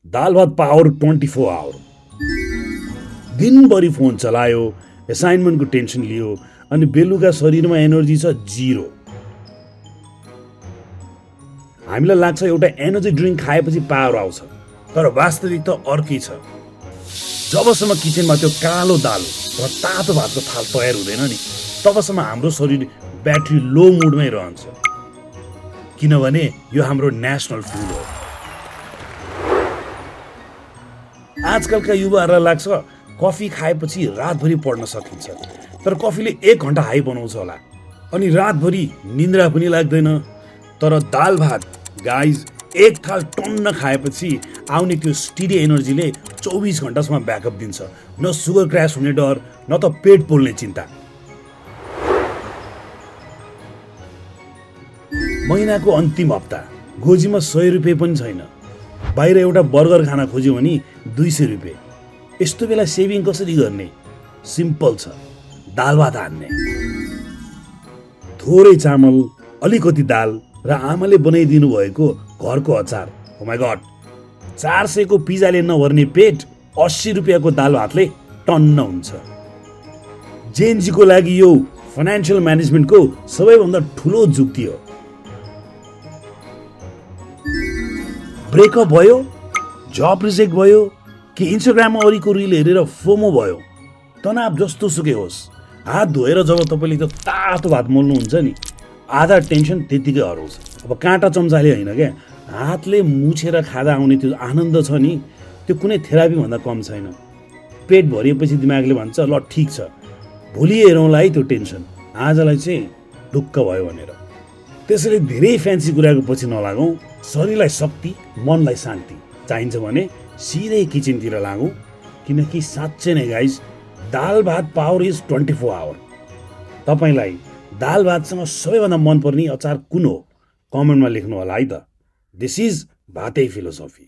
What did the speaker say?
दाल भात power 24 our. दिनभरि phone चलायो, एसाइनमेन्टको टेन्सन लियो, अनि बेलुका शरीरमा एनर्जी छ जिरो। हामीलाई लाग्छ एउटा एनर्जी ड्रिङ्क खाएपछि पावर आउँछ, तर वास्तविकता अर्कै छ। जबसम्म किचनमा त्यो कालो दाल र तातो भातको थाल तयार हुँदैन नि, तबसम्म हाम्रो शरीर ब्याट्री लो मुडमै रहन्छ, किनभने यो हाम्रो नेसनल फुड हो। आजकलका युवाहरूलाई लाग्छ कफी खाएपछि रातभरि पढ्न सकिन्छ, तर कफीले 1 घन्टा हाई बनाउँछ होला, अनि रातभरि निन्द्रा पनि लाग्दैन। तर दाल भात गाइज, 1 थाल टन्न खाएपछि आउने त्यो स्टिडी एनर्जीले 24 घन्टासम्म ब्याकअप दिन्छ। न सुगर क्रास हुने डर, न त पेट पोल्ने चिन्ता। महिनाको अन्तिम हप्ता गोजीमा 100 रुपियाँ पनि छैन। बाहिर एउटा बर्गर खान खोज्यो भने 200 रुपियाँ। यस्तो बेला सेभिङ कसरी गर्ने? सिम्पल छ, दाल भात हान्ने। थोरै चामल, अलिकति दाल र आमाले बनाइदिनु भएको घरको अचार। ओ माई गॉड, 400 को पिज्जाले नभर्ने पेट 80 रुपियाँको दाल भातले टन्न हुन्छ। जेनजीको लागि यो फाइनान्शियल म्यानेजमेन्टको सबैभन्दा ठुलो जुक्ति हो। ब्रेकअप भयो, जब रिजेक्ट भयो, कि इन्स्टाग्राममा अरूको रिल हेरेर फोमो भयो, तनाव जस्तो सुकै होस्, हात धोएर जब तपाईँले त्यो तातो भात मोल्नुहुन्छ नि, आधा टेन्सन त्यतिकै हराउँछ। अब काँटा चम्चाले होइन क्या, हातले मुछेर खाँदा आउने त्यो आनन्द छ नि, त्यो कुनै थेरापी भन्दा कम छैन। पेट भरिएपछि दिमागले भन्छ ल ठिक छ, भोलि हेरौँला है त्यो टेन्सन, आजलाई चाहिँ ढुक्क भयो भनेर। त्यसैले धेरै फ्यान्सी कुराको पछि नलागौँ। शरीरलाई शक्ति, मनलाई शान्ति चाहिन्छ भने सिधै किचनतिर लागौँ, किनकि साँच्चै नै गाइस, दाल भात पावर इज 24 आवर। तपाईँलाई दाल भातसँग सबैभन्दा मनपर्ने अचार कुन हो? कमेन्टमा लेख्नु होला है त। दिस इज भातै फिलोसफी।